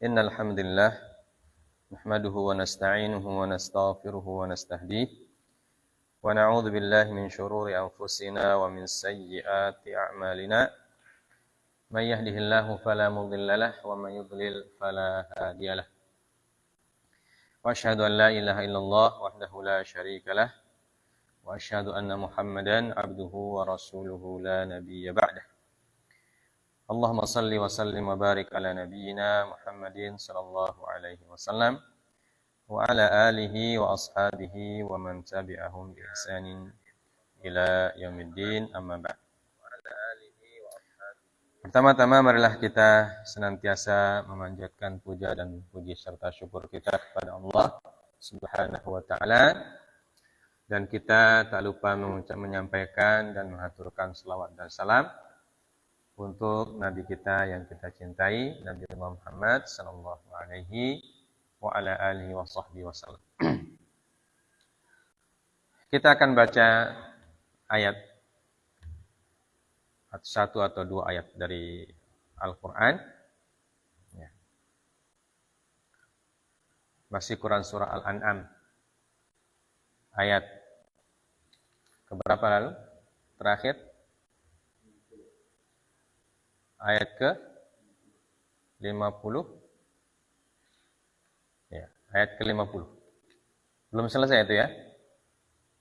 Innal hamdalillah nahmaduhu wa nasta'inuhu wa nastaghfiruhu wa nastahdiih wa na'udzu billahi min shururi anfusina wa min sayyiati a'malina. May yahdihillahu fala mudilla lahu wa may yudlil fala hadiya lahu. Wa asyhadu an la ilaha illallah wahdahu la syarika lah wa asyhadu anna Muhammadan 'abduhu wa rasuluhu la nabiyya ba'dah. Allahumma salli wa sallim wa barik ala nabiyyina Muhammadin sallallahu alaihi wasallam wa ala alihi wa ashabihi wa man tabi'ahum bi ihsanin ila yaumiddin, amma ba'd. Pertama-tama marilah kita senantiasa memanjatkan puja dan puji serta syukur kita kepada Allah Subhanahu wa taala, dan kita tak lupa menyampaikan dan mengaturkan selawat dan salam untuk Nabi kita yang kita cintai, Nabi Muhammad sallallahu alaihi wa ala alihi wa sahbihi wasallam. Kita akan baca ayat satu atau dua ayat dari Al-Quran. Ya. Masih Quran surah Al-An'am. Ayat keberapa lalu? Terakhir? Ayat ke 50. Ya, ayat ke 50. Belum selesai itu ya.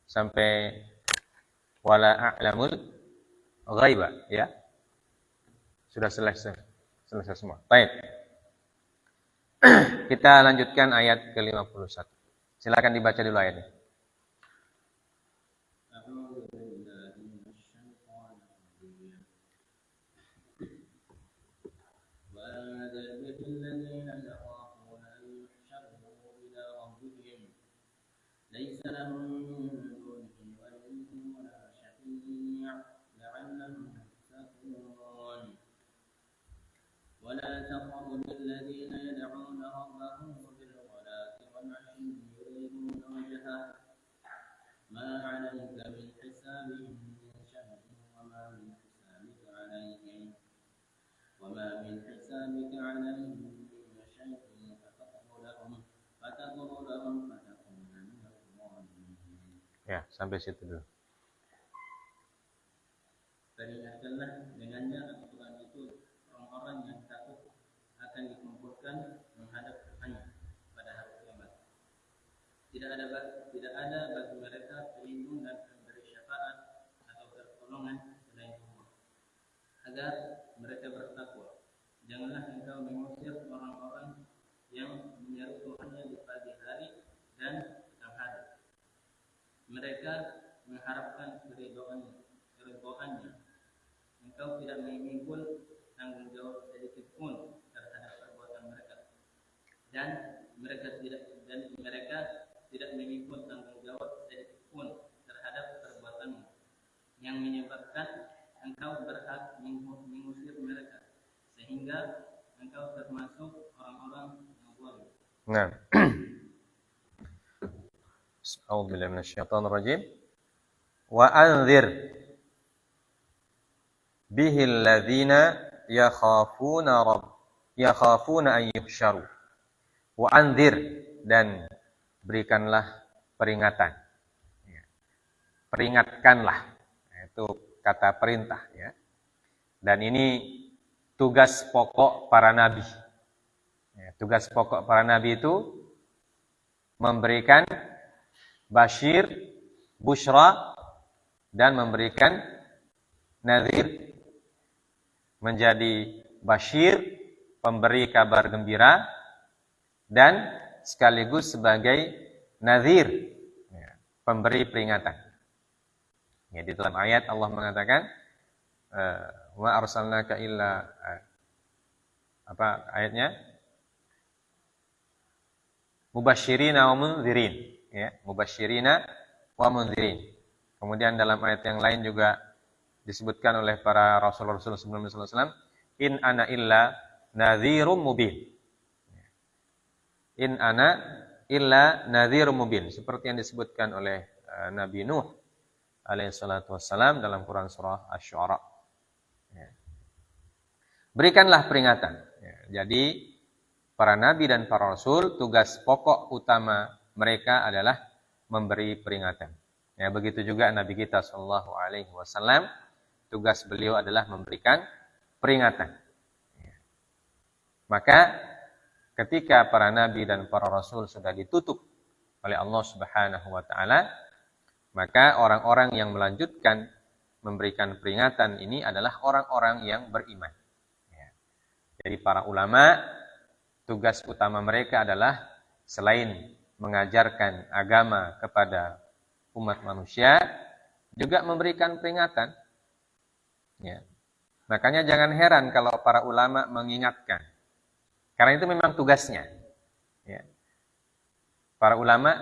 Sampai wala a'lamul ghaiba ya. Sudah selesai semua. Baik. Kita lanjutkan ayat ke 51. Silakan dibaca dulu ayatnya. ليس لهم من دونه ولي ولا شفيع لعلهم يتقون ولا تطرد الذين يدعون ربهم بالغداة والعشي يريدون وجهه ما عليك من حسابهم من شيء وما من حسابك عليهم من شيء فتطر لهم Ya, sampai situ dulu. Peringatkanlah dengannya Al-Quran itu orang-orang yang takut akan dikumpulkan menghadap Tuhannya pada hari kiamat. Tidak ada bagi mereka pelindung dan pemberi syafaat atau pertolongan selain Allah. Agar mereka bertakwa. Janganlah engkau mengusir orang-orang yang menyeru Tuhannya di pagi hari dan petang hari. Mereka mengharapkan keridhoannya. Engkau tidak memikul tanggung jawab sedikit pun terhadap perbuatan mereka, dan mereka tidak memikul tanggung jawab sedikit pun terhadap perbuatanmu, yang menyebabkan engkau berhak mengusir mereka, sehingga engkau termasuk orang-orang yang zalim. Nah. A'udzubillahi minasyaitonir rajim. Wa anzir bihil ladzina yakhafuna an yuhsyaru. Wa anzir, dan berikanlah peringatan. Peringatkanlah. Itu kata perintah ya. Dan ini tugas pokok para nabi. Tugas pokok para nabi itu memberikan basyir, busyra, dan memberikan nadhir. Menjadi basyir, pemberi kabar gembira, dan sekaligus sebagai nadhir, pemberi peringatan. Ya, di dalam ayat Allah mengatakan, wa arsalnaka illa, apa ayatnya? Mubasyirina wa mundzirin. Ya, mubasyirina wa mundzirin. Kemudian dalam ayat yang lain juga disebutkan oleh para rasul-rasul sebelumnya sallallahu alaihi wasallam, in ana illa nadhirum mubin. In ana illa nadhirum mubin, seperti yang disebutkan oleh Nabi Nuh alaihi salatu wassalam dalam Quran surah Asy-Syu'ara. berikanlah peringatan. Ya, jadi para nabi dan para rasul, tugas pokok utama mereka adalah memberi peringatan. Ya, begitu juga Nabi kita Shallallahu Alaihi Wasallam, tugas beliau adalah memberikan peringatan. Ya. Maka ketika para nabi dan para rasul sudah ditutup oleh Allah Subhanahu Wa Taala, maka orang-orang yang melanjutkan memberikan peringatan ini adalah orang-orang yang beriman. Ya. Jadi para ulama, tugas utama mereka adalah selain mengajarkan agama kepada umat manusia, juga memberikan peringatan. Ya. Makanya jangan heran kalau para ulama mengingatkan. Karena itu memang tugasnya. Ya. Para ulama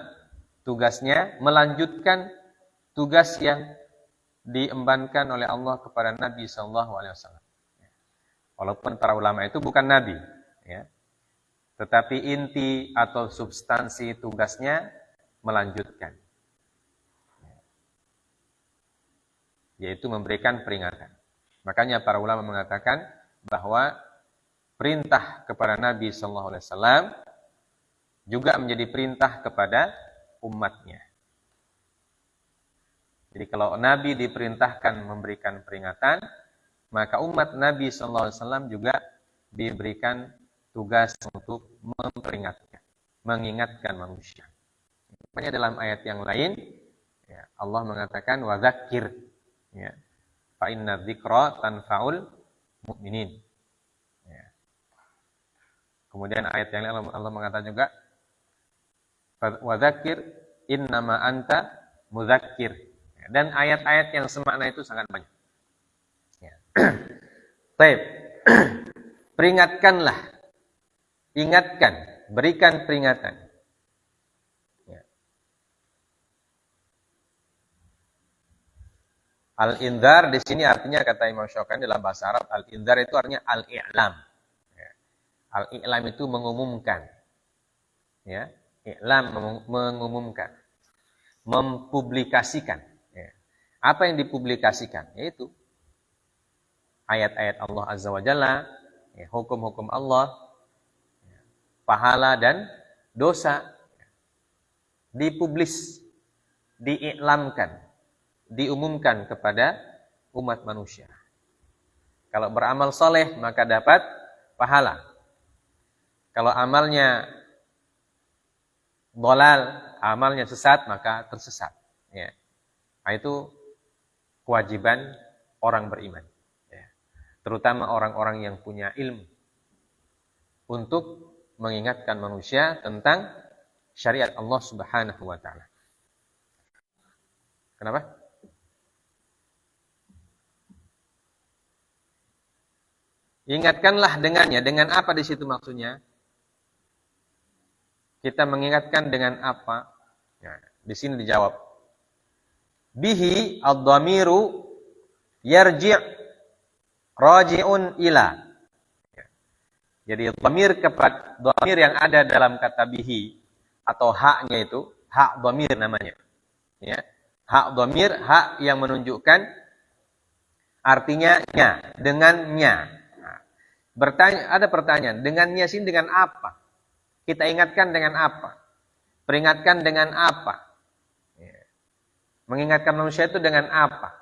tugasnya melanjutkan tugas yang diembankan oleh Allah kepada Nabi SAW. Walaupun para ulama itu bukan Nabi. Ya. Tetapi inti atau substansi tugasnya melanjutkan. Yaitu memberikan peringatan. Makanya para ulama mengatakan bahwa perintah kepada Nabi SAW juga menjadi perintah kepada umatnya. Jadi kalau Nabi diperintahkan memberikan peringatan, maka umat Nabi SAW juga diberikan tugas untuk memperingatkan, mengingatkan manusia. Makanya dalam ayat yang lain, ya, Allah mengatakan wadzakir, ya, fa inna dzikra tanfa'ul mu'minin. Ya. Kemudian ayat yang lain Allah mengatakan juga wadzakir innama anta mudzakir. Ya. Dan ayat-ayat yang semakna itu sangat banyak. Ya. Baik. Peringatkanlah, ingatkan, berikan peringatan. Ya. Al-indhar di sini artinya, kata Imam Syaukani dalam bahasa Arab, al-indhar itu artinya al-i'lam. Ya. Al-i'lam itu mengumumkan. Ya, i'lam mengumumkan, mempublikasikan. Ya. Apa yang dipublikasikan? Yaitu ayat-ayat Allah Azza wa Jalla, ya, hukum-hukum Allah, ya, pahala dan dosa, ya, dipublis, diiklamkan, diumumkan kepada umat manusia. Kalau beramal soleh maka dapat pahala. Kalau amalnya dhalal, amalnya sesat, maka tersesat. Ya. Nah, itu kewajiban orang beriman. Ya. Terutama orang-orang yang punya ilmu. Untuk mengingatkan manusia tentang syariat Allah Subhanahu wa Ta'ala. Kenapa? Ingatkanlah dengannya. Dengan apa di situ maksudnya? Kita mengingatkan dengan apa? Ya, di sini dijawab. Bihi ad-dhamiru yarji' raji'un ila. Ya. Jadi dhamir kepada dhamir yang ada dalam kata bihi atau haknya itu, hak dhamir namanya. Ya. Hak dhamir, hak yang menunjukkan artinya nya, dengannya. Nah, ada pertanyaan, dengannya sini dengan apa? Kita ingatkan dengan apa? Peringatkan dengan apa? Ya. Mengingatkan manusia itu dengan apa?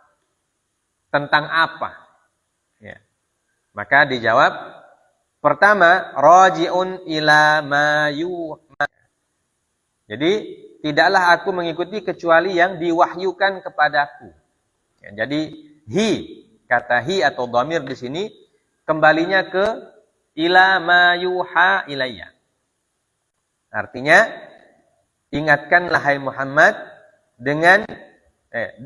Tentang apa? Ya. Maka dijawab, pertama, raji'un ila ma yuha. Jadi, tidaklah aku mengikuti kecuali yang diwahyukan kepadaku. Ya, jadi, kata hi atau dhamir di sini, kembalinya ke ila ma yuha ilayya. Artinya, ingatkanlah hai Muhammad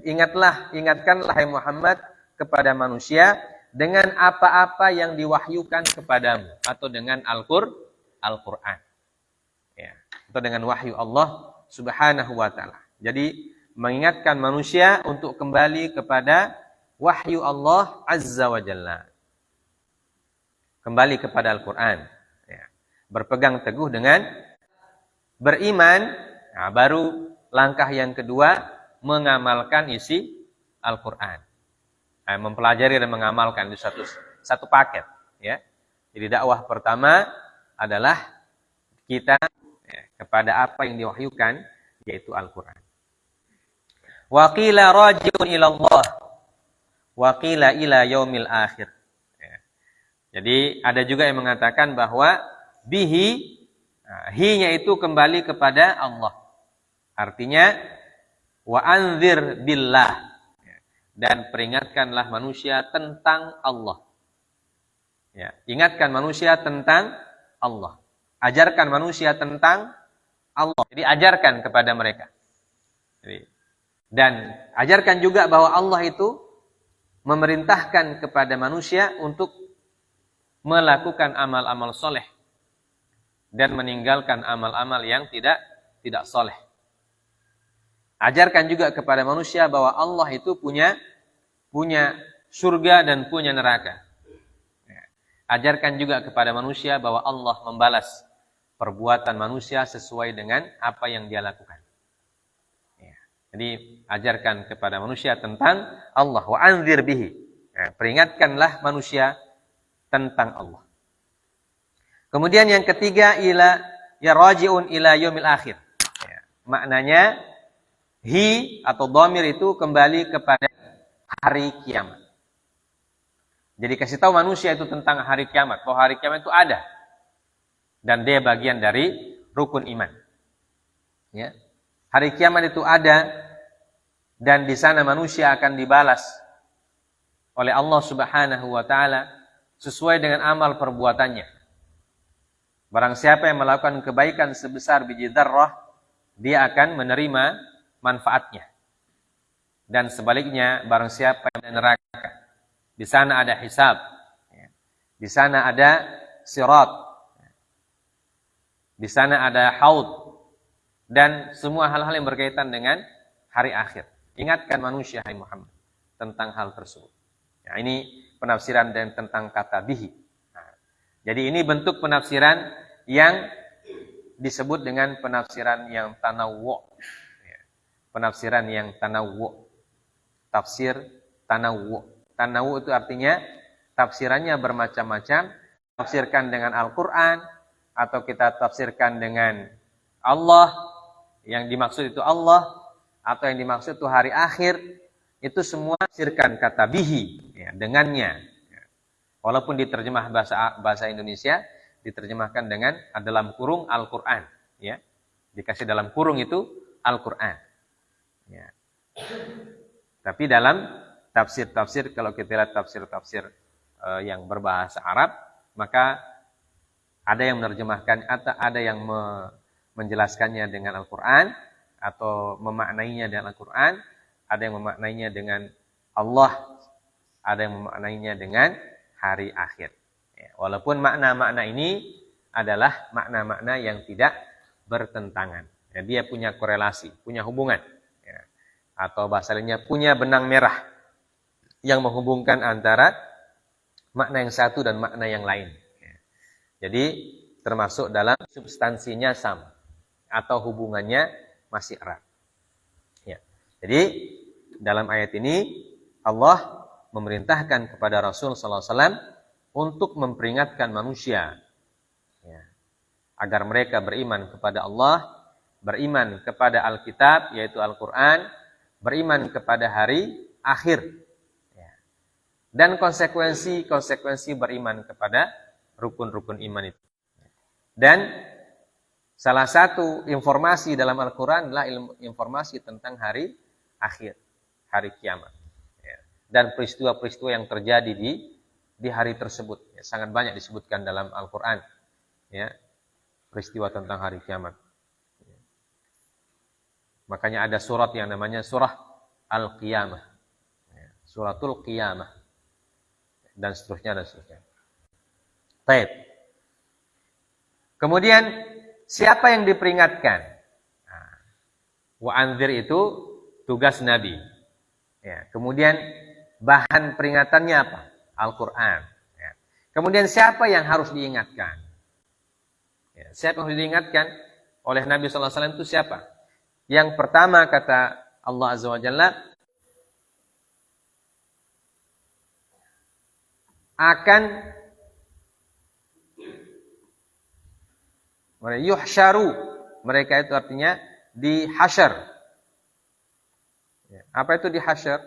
ingatkanlah hai Muhammad kepada manusia dengan apa-apa yang diwahyukan kepadamu atau dengan Al-Qur'an. Ya, atau dengan wahyu Allah Subhanahu wa Ta'ala. Jadi, mengingatkan manusia untuk kembali kepada wahyu Allah Azza wa Jalla. Kembali kepada Al-Qur'an. Ya. Berpegang teguh dengan beriman, nah baru langkah yang kedua mengamalkan isi Al-Quran. Mempelajari dan mengamalkan itu satu paket. ya. Jadi dakwah pertama adalah kita kepada apa yang diwahyukan, yaitu Al-Qur'an. Wa qila raji'un ila Allah wa qila ila yaumil akhir. Ya. Jadi ada juga yang mengatakan bahwa bihi, hi-nya itu kembali kepada Allah. Artinya wa anzir billah, dan peringatkanlah manusia tentang Allah. Ya, ingatkan manusia tentang Allah. Ajarkan manusia tentang Allah. Jadi ajarkan kepada mereka. Jadi, dan ajarkan juga bahwa Allah itu memerintahkan kepada manusia untuk melakukan amal-amal soleh dan meninggalkan amal-amal yang tidak soleh. Ajarkan juga kepada manusia bahwa Allah itu punya surga dan punya neraka. Ajarkan juga kepada manusia bahwa Allah membalas perbuatan manusia sesuai dengan apa yang dia lakukan. Ya. Jadi ajarkan kepada manusia tentang Allah. Wa anzir bihi. Ya, peringatkanlah manusia tentang Allah. Kemudian yang ketiga, ya raji'un ila yaumil akhir. Ya. Maknanya hi atau dhamir itu kembali kepada hari kiamat. Jadi kasih tahu manusia itu tentang hari kiamat. Bahwa hari kiamat itu ada. Dan dia bagian dari rukun iman. Ya. Hari kiamat itu ada. Dan di sana manusia akan dibalas oleh Allah Subhanahu wa ta'ala sesuai dengan amal perbuatannya. Barang siapa yang melakukan kebaikan sebesar biji dzarrah, dia akan menerima manfaatnya. Dan sebaliknya, barang siapa yang neraka, di sana ada hisab, di sana ada sirat, di sana ada haud, dan semua hal-hal yang berkaitan dengan hari akhir. Ingatkan manusia, hai Muhammad, tentang hal tersebut. Ya, ini penafsiran dan tentang kata bihi. Nah, jadi ini bentuk penafsiran yang disebut dengan penafsiran yang tanawwu. Ya, penafsiran yang tanawwu. Tafsir tanawwu. Tanawwu itu artinya tafsirannya bermacam-macam. Tafsirkan dengan Al-Quran, atau kita tafsirkan dengan Allah, yang dimaksud itu Allah, atau yang dimaksud itu hari akhir. Itu semua tafsirkan kata bihi, ya, dengannya. Walaupun diterjemah bahasa Indonesia, diterjemahkan dengan dalam kurung Al-Quran. Ya. Dikasih dalam kurung itu Al-Quran. Ya. Tapi dalam tafsir-tafsir, kalau kita lihat tafsir-tafsir yang berbahasa Arab, maka ada yang menerjemahkan, atau ada yang menjelaskannya dengan Al-Quran, atau memaknainya dengan Al-Quran, ada yang memaknainya dengan Allah, ada yang memaknainya dengan hari akhir. Ya, walaupun makna-makna ini adalah makna-makna yang tidak bertentangan. Ya, dia punya korelasi, punya hubungan. Ya, atau bahasa lainnya punya benang merah yang menghubungkan antara makna yang satu dan makna yang lain. Jadi termasuk dalam substansinya sama atau hubungannya masih erat. Ya. Jadi dalam ayat ini Allah memerintahkan kepada Rasul sallallahu alaihi wasallam untuk memperingatkan manusia, ya, agar mereka beriman kepada Allah, beriman kepada Alkitab yaitu Al-Quran, beriman kepada hari akhir. Dan konsekuensi beriman kepada rukun-rukun iman itu. Dan salah satu informasi dalam Al-Quran adalah informasi tentang hari akhir, hari kiamat. Dan peristiwa-peristiwa yang terjadi di hari tersebut. Ya, sangat banyak disebutkan dalam Al-Quran. Ya, peristiwa tentang hari kiamat. Makanya ada surat yang namanya surah Al-Qiyamah. Ya, Suratul Qiyamah. Dan seterusnya. Baik. Kemudian siapa yang diperingatkan? Nah, wa anzir itu tugas Nabi. Ya, kemudian bahan peringatannya apa? Al-Quran. Ya. Kemudian siapa yang harus diingatkan? Ya, siapa yang harus diingatkan oleh Nabi sallallahu alaihi wasallam itu siapa? Yang pertama kata Allah Azza wa Jalla, akan Yuhsyaru, mereka itu artinya dihasyar. Apa itu dihasyar?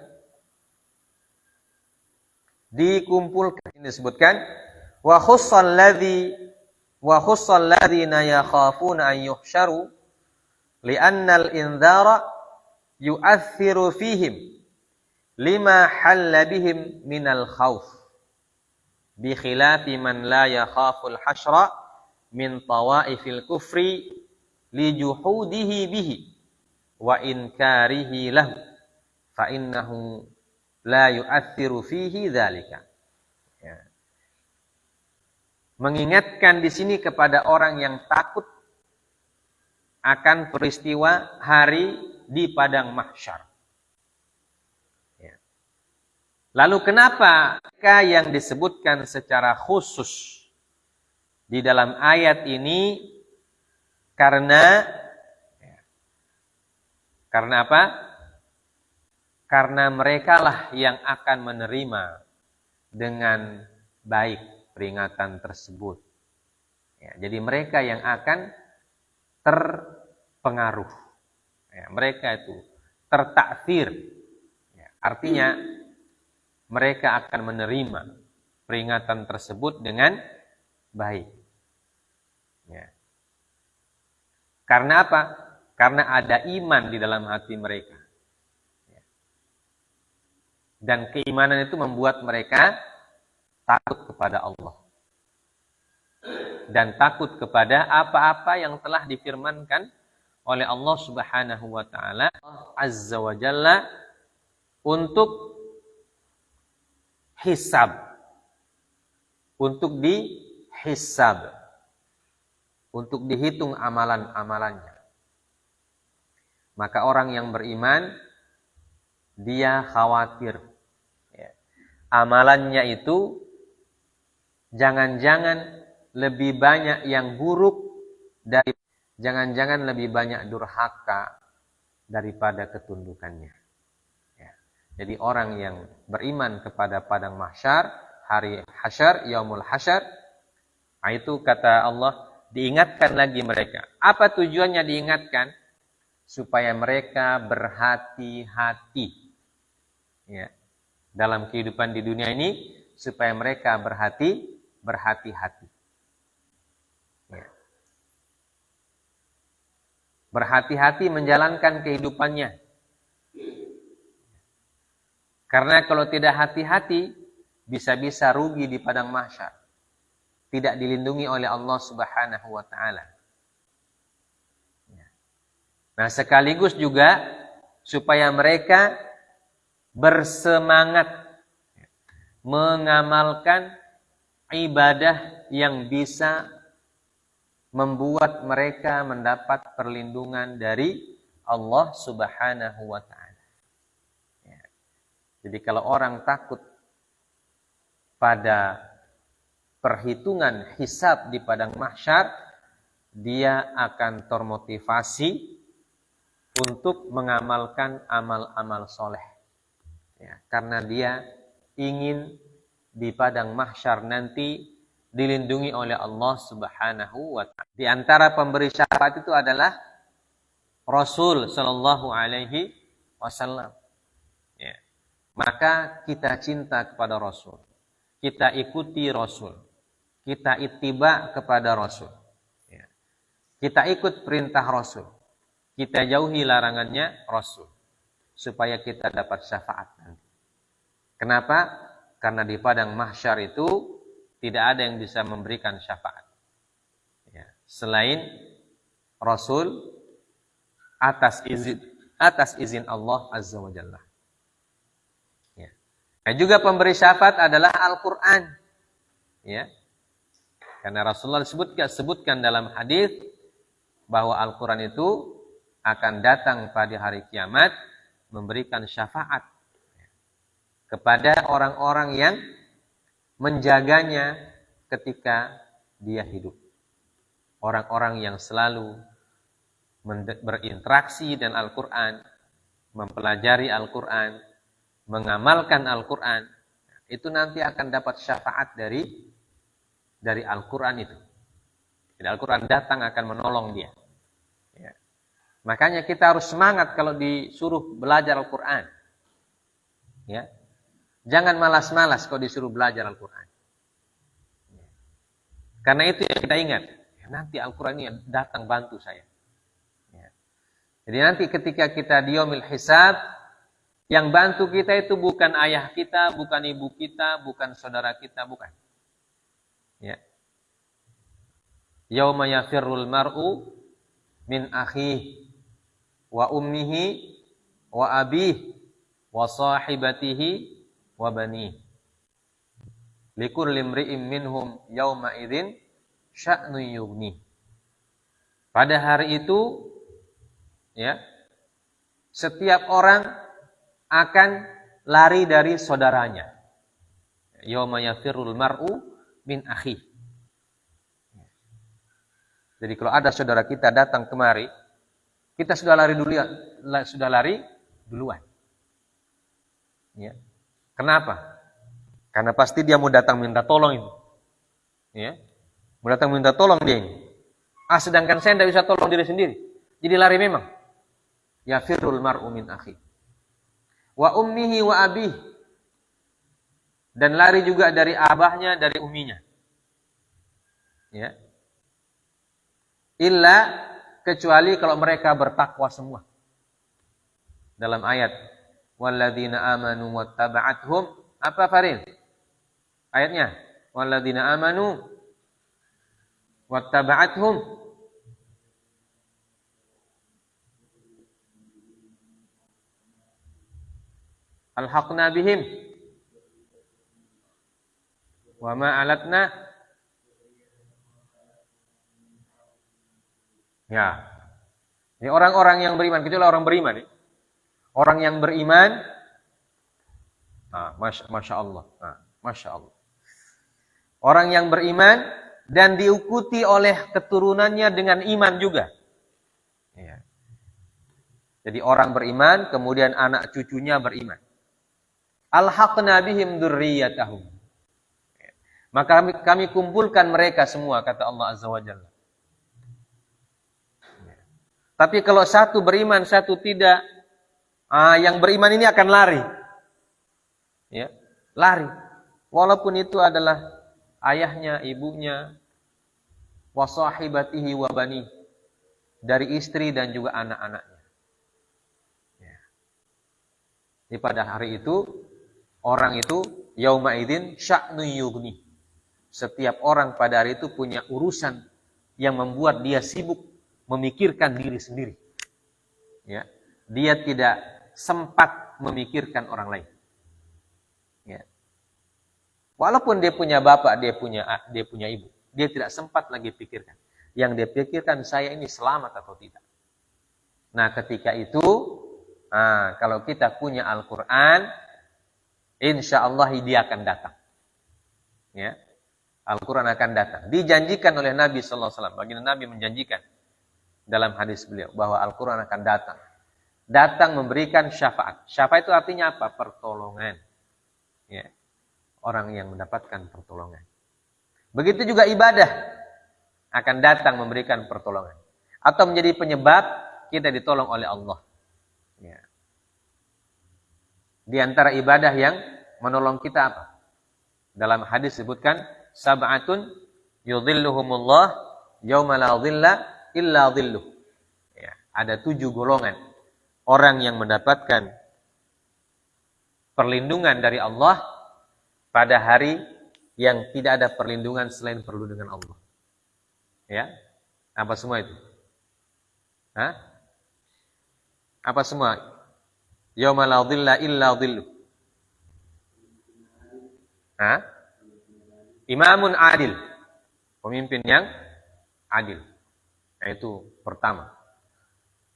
Dikumpulkan. Ini disebutkan wa khussal ladzina yakhafuna an yuhsyaru li'annal indhara yu'athiru fihim lima halla bihim minal khawf bi khilafi man la yakhaful hasyra min tawaifil kufri li juhudihi bihi wa inkarihi lahu fa innahu la yu'athiru fihi dzalika. Ya. Mengingatkan di sini kepada orang yang takut akan peristiwa hari di padang mahsyar. Lalu kenapa mereka yang disebutkan secara khusus di dalam ayat ini? Karena apa? Karena merekalah yang akan menerima dengan baik peringatan tersebut. Ya, jadi mereka yang akan terpengaruh. Ya, mereka itu tertakfir. Ya, artinya mereka akan menerima peringatan tersebut dengan baik. Ya. Karena apa? Karena ada iman di dalam hati mereka. Ya. Dan keimanan itu membuat mereka takut kepada Allah. Dan takut kepada apa-apa yang telah difirmankan oleh Allah Subhanahu wa taala Azza wa Jalla untuk hisab, untuk dihisab, untuk dihitung amalan-amalannya. Maka orang yang beriman, dia khawatir. Ya. Amalannya itu jangan-jangan lebih banyak yang buruk dari, jangan-jangan lebih banyak durhaka daripada ketundukannya. Jadi orang yang beriman kepada padang mahsyar, hari hasyar, yaumul hasyar, itu kata Allah, diingatkan lagi mereka. Apa tujuannya diingatkan? Supaya mereka berhati-hati. Ya. Dalam kehidupan di dunia ini, supaya mereka berhati-hati. Ya. Berhati-hati menjalankan kehidupannya. Karena kalau tidak hati-hati, bisa-bisa rugi di padang mahsyar. Tidak dilindungi oleh Allah Subhanahu wa taala. Nah, sekaligus juga supaya mereka bersemangat mengamalkan ibadah yang bisa membuat mereka mendapat perlindungan dari Allah Subhanahu wa taala. Jadi kalau orang takut pada perhitungan hisab di padang mahsyar, dia akan termotivasi untuk mengamalkan amal-amal soleh. Ya, karena dia ingin di padang mahsyar nanti dilindungi oleh Allah Subhanahu wa taala. Di antara pemberi syafaat itu adalah Rasul sallallahu alaihi wasallam. Ya. Maka kita cinta kepada Rasul. Kita ikuti Rasul. Kita ittiba kepada Rasul. Ya. Kita ikut perintah Rasul. Kita jauhi larangannya Rasul. Supaya kita dapat syafaat nanti. Kenapa? Karena di padang mahsyar itu tidak ada yang bisa memberikan syafaat. Ya. Selain Rasul atas izin Allah Azza wa Jalla. Nah, juga pemberi syafaat adalah Al-Quran. Ya. Karena Rasulullah sebutkan dalam hadis bahwa Al-Quran itu akan datang pada hari kiamat memberikan syafaat kepada orang-orang yang menjaganya ketika dia hidup. Orang-orang yang selalu berinteraksi dengan Al-Quran, mempelajari Al-Quran, mengamalkan Al-Quran, itu nanti akan dapat syafaat dari Al-Quran itu. Jadi Al-Quran datang akan menolong dia. Ya. Makanya kita harus semangat kalau disuruh belajar Al-Quran. Ya. Jangan malas-malas kalau disuruh belajar Al-Quran. Ya. Karena itu yang kita ingat. Ya, nanti Al-Quran ini datang bantu saya. Ya. Jadi nanti ketika kita di yaumil hisab, yang bantu kita itu bukan ayah kita, bukan ibu kita, bukan saudara kita, bukan. Ya. Yauma yafirrul mar'u min akhihi wa ummihi wa abihi wa sahibatihi wa banihi. Likulli imri'in minhum yauma idzin sya'nun yughni. Pada hari itu ya, setiap orang akan lari dari saudaranya. Yauma yafirrul mar'u min akhihi. Jadi kalau ada saudara kita datang kemari, kita sudah lari duluan. Ya. Kenapa? Karena pasti dia mau datang minta tolong itu. Ya. Mau datang minta tolong dia ini. Sedangkan saya tidak bisa tolong diri sendiri. Jadi lari memang. Ya firrul mar'u min akhi. Wa ummihi wa abih. Dan lari juga dari abahnya, dari umminya. Ya. Illa kecuali kalau mereka bertakwa semua. Dalam ayat walladzina amanu wattaba'athum, apa Farid? Ayatnya walladzina amanu wattaba'athum alhaqna bihim wa ma alatna. Ya, ini orang-orang yang beriman, kecuali orang beriman. Orang yang beriman, masya Allah, masya Allah. Orang yang beriman dan diikuti oleh keturunannya dengan iman juga. Ya. Jadi orang beriman, kemudian anak cucunya beriman. Alhaqna bihim dzurriyyatahum. Maka kami kumpulkan mereka semua, kata Allah Azza wa Jalla. Tapi kalau satu beriman, satu tidak, yang beriman ini akan lari. Ya, lari. Walaupun itu adalah ayahnya, ibunya, wa sahibatihi wa bani, dari istri dan juga anak-anaknya. Ya. Jadi pada hari itu, orang itu yauma idzin sya'nun yughni. Setiap orang pada hari itu punya urusan yang membuat dia sibuk memikirkan diri sendiri. Ya. Dia tidak sempat memikirkan orang lain. Ya. Walaupun dia punya bapak, dia punya ibu, dia tidak sempat lagi pikirkan. Yang dia pikirkan, saya ini selamat atau tidak. Nah, ketika itu, kalau kita punya Al-Quran, insya Allah dia akan datang. Ya. Al-Quran akan datang. Dijanjikan oleh Nabi SAW. Baginda Nabi menjanjikan dalam hadis beliau bahwa Al-Quran akan datang. Datang memberikan syafaat. Syafaat itu artinya apa? Pertolongan. Ya. Orang yang mendapatkan pertolongan. Begitu juga ibadah akan datang memberikan pertolongan. Atau menjadi penyebab kita ditolong oleh Allah. Ya. Di antara ibadah yang menolong kita apa? Dalam hadis disebutkan sab'atun yudhilluhumullah yauma la dhilla illa dhilluh. Ya, ada 7 golongan orang yang mendapatkan perlindungan dari Allah pada hari yang tidak ada perlindungan selain perlindungan Allah. Ya, apa semua itu? Apa semua? Yauma la dhilla illa dhilluh. Imamun adil. Pemimpin yang adil. Nah, itu pertama.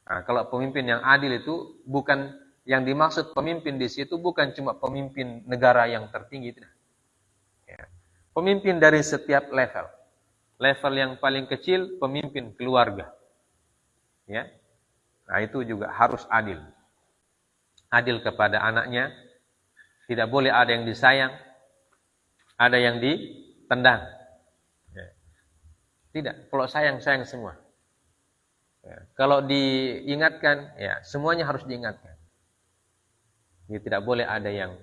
Nah, kalau pemimpin yang adil itu bukan yang dimaksud pemimpin di situ bukan cuma pemimpin negara yang tertinggi, tidak. Ya. Pemimpin dari setiap level. Level yang paling kecil pemimpin keluarga. Ya. Nah, itu juga harus adil. Adil kepada anaknya, tidak boleh ada yang disayang, ada yang ditendang. Ya. Tidak, kalau sayang semua. Ya. Kalau diingatkan, ya semuanya harus diingatkan. Jadi tidak boleh ada yang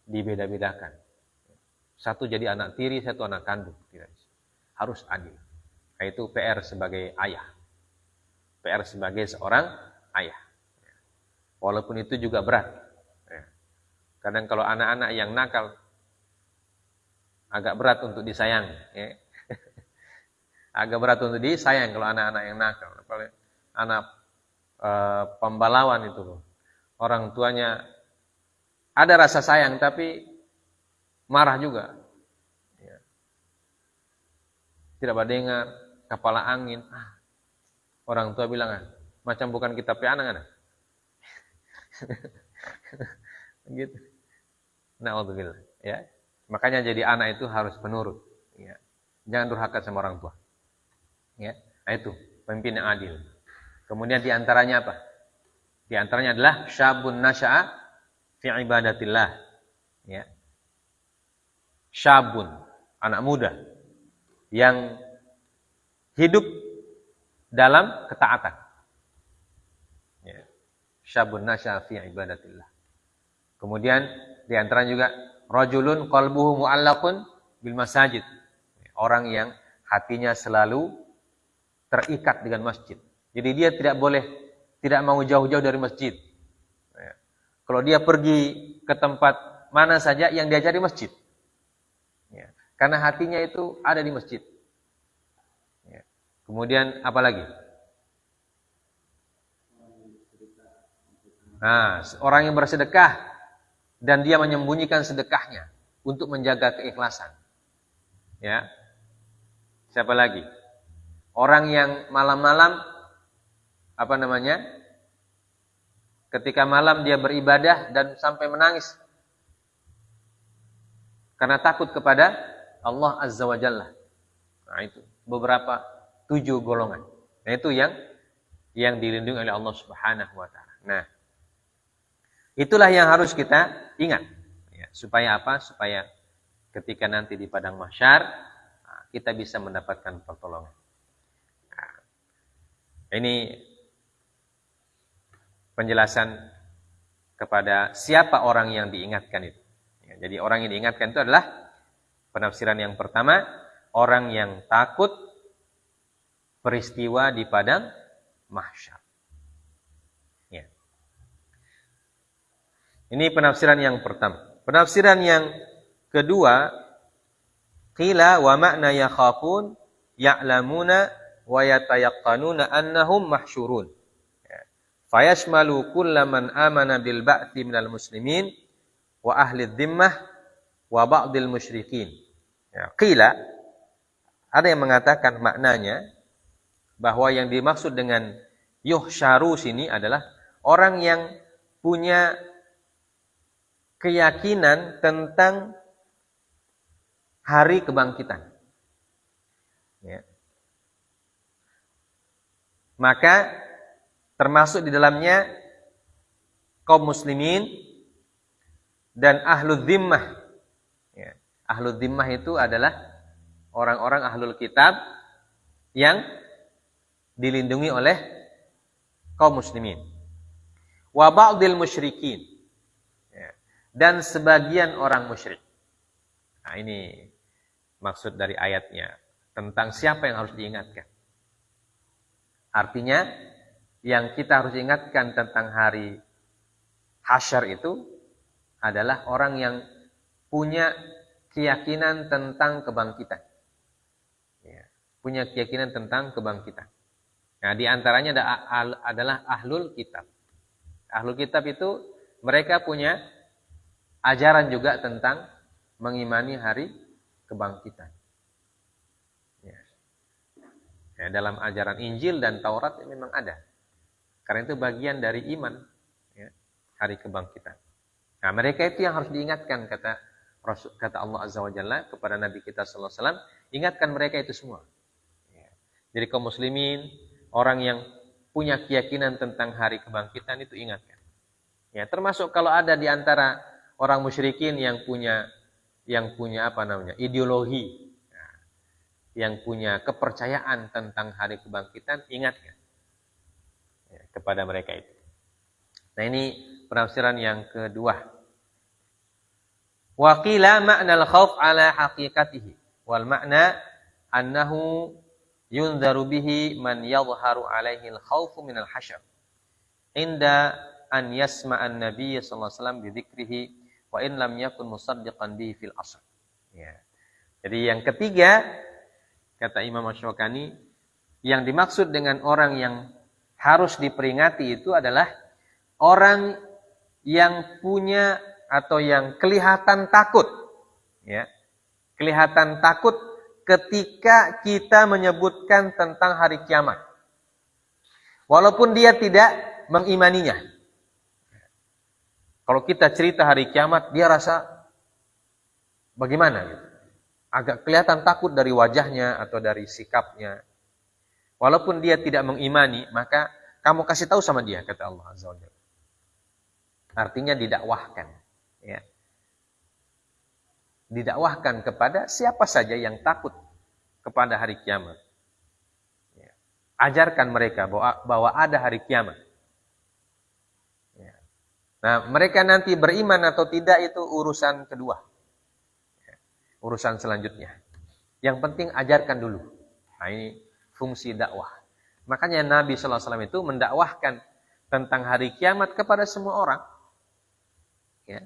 dibeda-bedakan. Satu jadi anak tiri, satu anak kandung. Tidak. Harus adil. Nah, itu PR sebagai ayah. PR sebagai seorang ayah. Walaupun itu juga berat. Ya. Kadang kalau anak-anak yang nakal, agak berat untuk disayang. Ya. Agak berat untuk disayang kalau anak-anak yang nakal. Apalagi anak pembalawan itu. Orang tuanya ada rasa sayang tapi marah juga. Ya. Tidak berdengar, kepala angin. Orang tua bilang, macam bukan kita pe anak. Gitu. Na'udzubillah. Ya. Makanya jadi anak itu harus penurut. Ya. Jangan durhaka sama orang tua. Ya, nah itu pemimpin yang adil. Kemudian diantaranya apa? Diantaranya adalah syabun nasya'a fi ibadatillah. Ya. Syabun, anak muda yang hidup dalam ketaatan. Ya. Syabun nasya'a fi ibadatillah. Kemudian diantaranya juga rajulun qalbuhu mu'allaqun bil masajid. Orang yang hatinya selalu terikat dengan masjid. Jadi dia tidak mau jauh-jauh dari masjid. Ya. Kalau dia pergi ke tempat mana saja yang dia cari masjid. Ya. Karena hatinya itu ada di masjid. Ya. Kemudian apa lagi? Nah, orang yang bersedekah dan dia menyembunyikan sedekahnya untuk menjaga keikhlasan. Ya. Siapa lagi? Orang yang malam-malam ketika malam dia beribadah dan sampai menangis karena takut kepada Allah Azza wa Jalla. Nah, itu beberapa 7 golongan. Nah, itu yang dilindungi oleh Allah Subhanahu wa taala. Nah, itulah yang harus kita ingat. Ya, supaya apa? Supaya ketika nanti di padang mahsyar kita bisa mendapatkan pertolongan. Ini penjelasan kepada siapa orang yang diingatkan itu. Ya, jadi orang yang diingatkan itu adalah penafsiran yang pertama, orang yang takut peristiwa di padang mahsyar. Ya. Ini penafsiran yang pertama. Penafsiran yang kedua, qila wa ma'na yakhafun ya'lamuna wa yatayaqqanuna annahum mahsyurun. Fayashmalu kullaman amana bil ba'thi minal muslimin wa ahli dhimmah wa ba'dil musyrikin. Ya, qila ada yang mengatakan maknanya bahwa yang dimaksud dengan yuhsyaru sini adalah orang yang punya keyakinan tentang hari kebangkitan. Ya. Maka termasuk di dalamnya kaum muslimin dan ahlul dhimmah. Ya. Ahlul dhimmah itu adalah orang-orang ahlul kitab yang dilindungi oleh kaum muslimin. Wa ba'dil musyrikin. Ya. Dan sebagian orang musyrik. Nah, ini maksud dari ayatnya tentang siapa yang harus diingatkan. Artinya yang kita harus ingatkan tentang hari hasyar itu adalah orang yang punya keyakinan tentang kebangkitan. Ya, punya keyakinan tentang kebangkitan. Nah, di antaranya adalah ahlul kitab. Ahlul kitab itu mereka punya ajaran juga tentang mengimani hari kebangkitan. Ya, dalam ajaran Injil dan Taurat memang ada. Karena itu bagian dari iman, ya, hari kebangkitan. Nah, mereka itu yang harus diingatkan kata Allah Azza wa Jalla kepada Nabi kita sallallahu alaihi wasallam, ingatkan mereka itu semua. Ya. Jadi kaum muslimin, orang yang punya keyakinan tentang hari kebangkitan itu ingatkan. Ya, termasuk kalau ada di antara orang musyrikin yang punya ideologi. yang punya kepercayaan tentang hari kebangkitan, ingatkan kepada mereka itu. Nah, ini penafsiran yang kedua. Wa qila ma'nal khauf ala haqiqatihi wal ma'na annahu yunzaru bihi man yadhharu alaihi al-khaufu min al-hasyr inda an yasma'a an-nabiy sallallahu alaihi wasallam bi dzikrihi wa in lam yakun musaddiqan bihi fil asl. Ya. Jadi yang ketiga, kata Imam Asy-Syaukani, yang dimaksud dengan orang yang harus diperingati itu adalah orang yang punya atau yang kelihatan takut, ya, kelihatan takut ketika kita menyebutkan tentang hari kiamat, walaupun dia tidak mengimaninya. Kalau kita cerita hari kiamat, dia rasa bagaimana? Gitu. Agak kelihatan takut dari wajahnya atau dari sikapnya. Walaupun dia tidak mengimani, maka kamu kasih tahu sama dia, kata Allah Azza wa Jalla. Artinya didakwahkan. Ya. Didakwahkan kepada siapa saja yang takut kepada hari kiamat. Ya. Ajarkan mereka bahwa ada hari kiamat. Ya. Nah, mereka nanti beriman atau tidak itu urusan kedua. Ya. Urusan selanjutnya. Yang penting ajarkan dulu. Nah, ini fungsi dakwah. Makanya Nabi SAW itu mendakwahkan tentang hari kiamat kepada semua orang. Ya.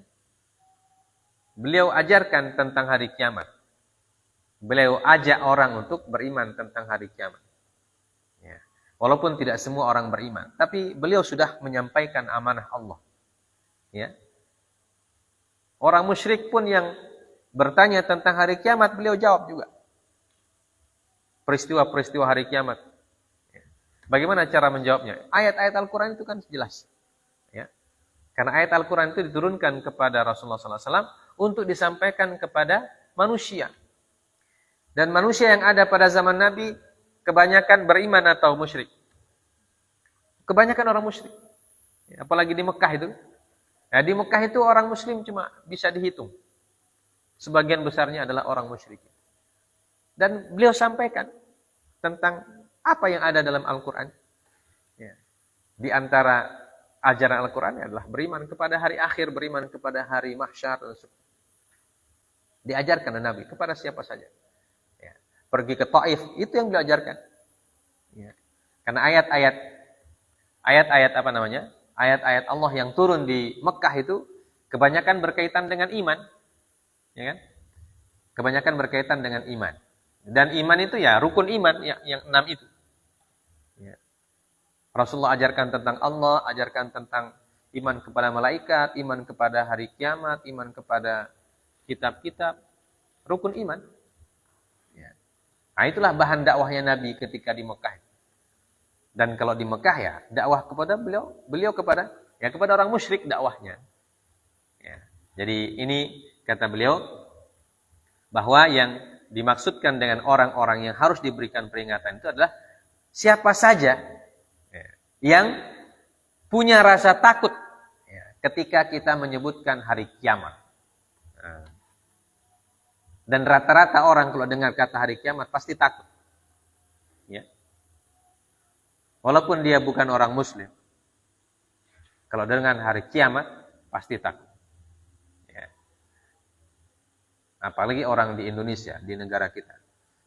Beliau ajarkan tentang hari kiamat. Beliau ajak orang untuk beriman tentang hari kiamat. Ya. Walaupun tidak semua orang beriman, tapi beliau sudah menyampaikan amanah Allah. Ya. Orang musyrik pun yang bertanya tentang hari kiamat, beliau jawab juga. Peristiwa-peristiwa hari kiamat. Ya. Bagaimana cara menjawabnya? Ayat-ayat Al-Quran itu kan jelas. Ya. Karena ayat Al-Quran itu diturunkan kepada Rasulullah SAW untuk disampaikan kepada manusia. Dan manusia yang ada pada zaman Nabi kebanyakan beriman atau musyrik. Kebanyakan orang musyrik. Apalagi di Mekah itu. Ya, di Mekah itu orang muslim cuma bisa dihitung. Sebagian besarnya adalah orang musyrik. Dan beliau sampaikan tentang apa yang ada dalam Al-Quran. Ya. Di antara ajaran Al-Quran adalah beriman kepada hari akhir, beriman kepada hari mahsyar. Diajarkan oleh Nabi kepada siapa saja. Ya. Pergi ke Taif, itu yang diajarkan. Ya. Karena ayat-ayat apa namanya? Ayat-ayat Allah yang turun di Mekah itu kebanyakan berkaitan dengan iman. Ya kan? Kebanyakan berkaitan dengan iman. Dan iman itu ya rukun iman yang 6 itu. Ya. Rasulullah ajarkan tentang Allah, ajarkan tentang iman kepada malaikat, iman kepada hari kiamat, iman kepada kitab-kitab, rukun iman. Ya. Nah, itulah bahan dakwahnya Nabi ketika di Mekah. Dan kalau di Mekah ya dakwah kepada beliau kepada orang musyrik dakwahnya. Ya. Jadi ini kata beliau bahwa yang dimaksudkan dengan orang-orang yang harus diberikan peringatan itu adalah siapa saja yang punya rasa takut ketika kita menyebutkan hari kiamat. Dan rata-rata orang kalau dengar kata hari kiamat pasti takut. Ya. Walaupun dia bukan orang muslim. Kalau dengar hari kiamat pasti takut. Ya. Apalagi orang di Indonesia, di negara kita.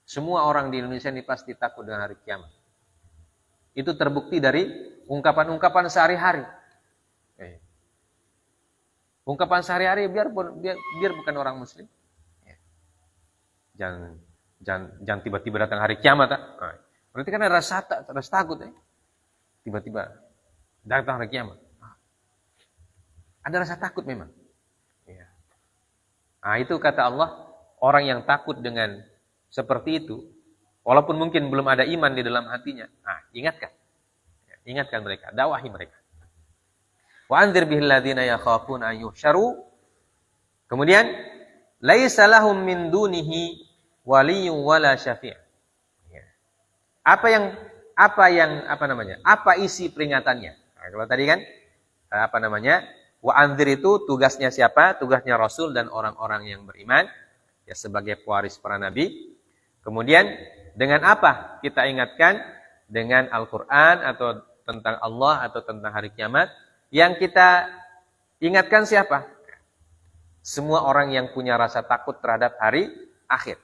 Semua orang di Indonesia ini pasti takut dengan hari kiamat. Itu terbukti dari ungkapan-ungkapan sehari-hari. Ungkapan sehari-hari biar bukan orang muslim. Jangan tiba-tiba datang hari kiamat. Nah, berarti kan ada rasa takut. Tiba-tiba datang hari kiamat. Ada rasa takut memang. Nah, itu kata Allah, orang yang takut dengan seperti itu, walaupun mungkin belum ada iman di dalam hatinya, ingatkan. Ingatkan mereka, dakwahi mereka. Wa anzir bihil ladzina yakhafuna an yuhsyaru. Kemudian, laisa lahum min dunihi waliyyun wala syafi'. Apa isi peringatannya? Nah, kalau tadi kan wa anzir itu tugasnya siapa? Tugasnya Rasul dan orang-orang yang beriman ya sebagai pewaris para nabi. Kemudian dengan apa kita ingatkan? Dengan Al-Quran atau tentang Allah atau tentang hari kiamat. Yang kita ingatkan siapa? Semua orang yang punya rasa takut terhadap hari akhir.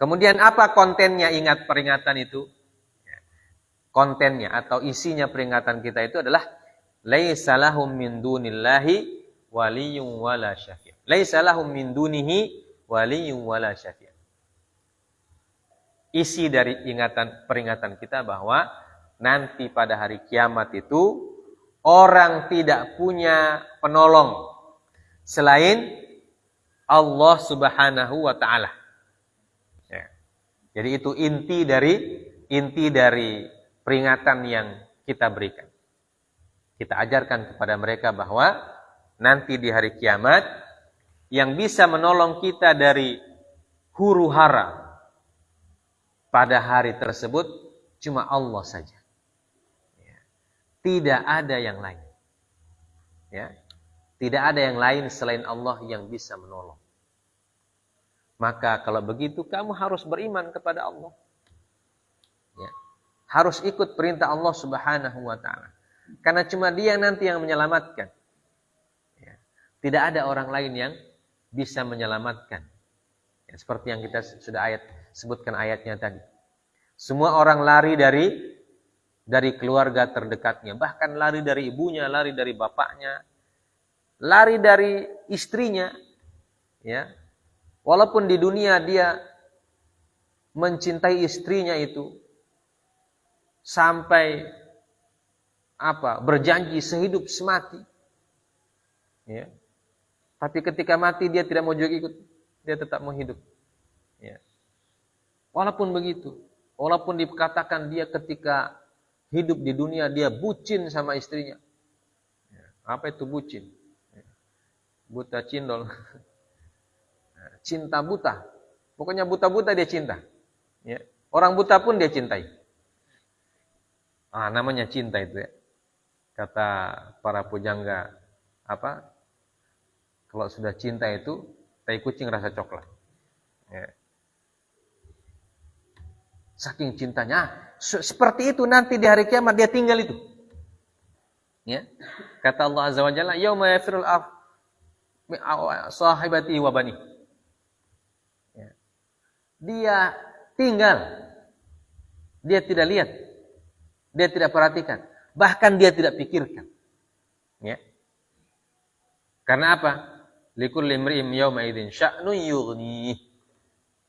Kemudian apa kontennya peringatan itu? Kontennya atau isinya peringatan kita itu adalah laisa lahum min dunillahi waliyyun wala syafi'. Laisa lahum min dunihi waliyyun wala syafi'. Isi dari peringatan kita bahwa nanti pada hari kiamat itu orang tidak punya penolong selain Allah Subhanahu wa taala. Ya. Jadi itu inti dari peringatan yang kita berikan. Kita ajarkan kepada mereka bahwa nanti di hari kiamat yang bisa menolong kita dari huru-hara pada hari tersebut cuma Allah saja. Ya. Tidak ada yang lain. Ya. Tidak ada yang lain selain Allah yang bisa menolong. Maka kalau begitu kamu harus beriman kepada Allah. Ya. Harus ikut perintah Allah Subhanahu wa taala. Karena cuma Dia nanti yang menyelamatkan. Ya. Tidak ada orang lain yang bisa menyelamatkan. Ya, seperti yang kita sudah sebutkan ayatnya tadi. Semua orang lari dari keluarga terdekatnya, bahkan lari dari ibunya, lari dari bapaknya, lari dari istrinya, ya. Walaupun di dunia dia mencintai istrinya itu sampai berjanji sehidup semati, ya. Tapi ketika mati dia tidak mau juga ikut, dia tetap mau hidup. Ya. Walaupun begitu, walaupun dikatakan dia ketika hidup di dunia dia bucin sama istrinya. Ya. Apa itu bucin? Ya. Buta cindol. Cinta buta. Pokoknya buta-buta dia cinta. Ya. Orang buta pun dia cintai. Namanya cinta itu ya. Kata para pujangga kalau sudah cinta itu tai kucing rasa coklat. Ya. Saking cintanya, seperti itu nanti di hari kiamat dia tinggal itu. Ya. Kata Allah Azza wa Jalla, "Yauma yafirul sahibati wa bani." Ya. Dia tinggal. Dia tidak lihat. Dia tidak perhatikan. Bahkan dia tidak pikirkan. Ya. Karena apa? Likulli imri'in yawma idzin sya'nun yughni.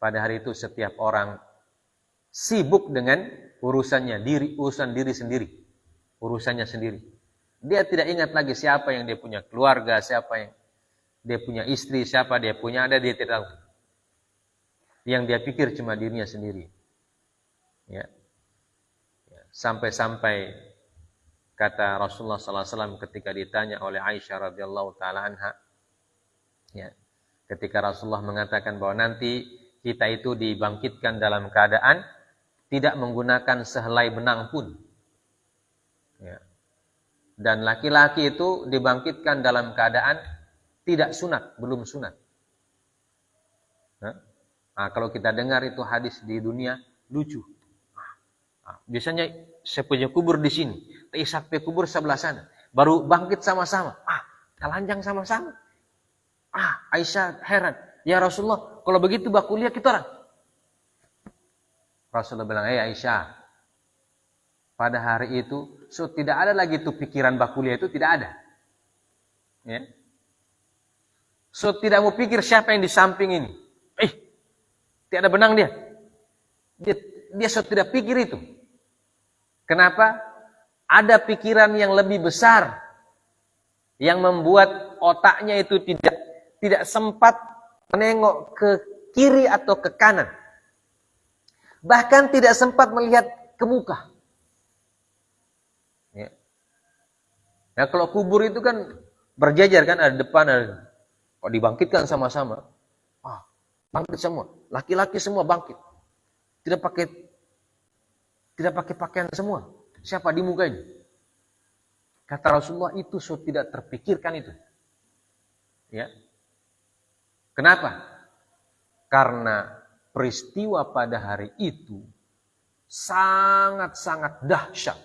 Pada hari itu setiap orang sibuk dengan urusan diri sendiri. Urusannya sendiri. Dia tidak ingat lagi siapa yang dia punya keluarga, siapa yang dia punya istri, siapa dia punya dia tidak tahu. Yang dia pikir cuma dirinya sendiri. Ya. Sampai-sampai kata Rasulullah SAW ketika ditanya oleh Aisyah radhiyallahu taala anha, ya, ketika Rasulullah mengatakan bahwa nanti kita itu dibangkitkan dalam keadaan tidak menggunakan sehelai benang pun, ya. Dan laki-laki itu dibangkitkan dalam keadaan tidak sunat, belum sunat. Kalau kita dengar itu hadis di dunia lucu. Biasanya saya punya kubur di sini, Ishak punya kubur sebelah sana, baru bangkit sama-sama. Telanjang sama-sama. Aisyah heran, ya Rasulullah, kalau begitu bakuliah kita orang. Rasulullah bilang, Aisyah, pada hari itu tidak ada lagi tuh pikiran bakuliah itu tidak ada. Ya. Tidak mau pikir siapa yang di samping ini. Tidak ada benang dia. Dia tidak pikir itu. Kenapa? Ada pikiran yang lebih besar yang membuat otaknya itu tidak sempat menengok ke kiri atau ke kanan. Bahkan tidak sempat melihat ke muka. Ya. Nah, kalau kubur itu kan berjajar kan, ada depan, ada. Kalau dibangkitkan sama-sama, bangkit semua, laki-laki semua bangkit. Tidak pakai pakaian semua. Siapa di muka ini? Kata Rasulullah itu tidak terpikirkan itu. Ya. Kenapa? Karena peristiwa pada hari itu sangat-sangat dahsyat.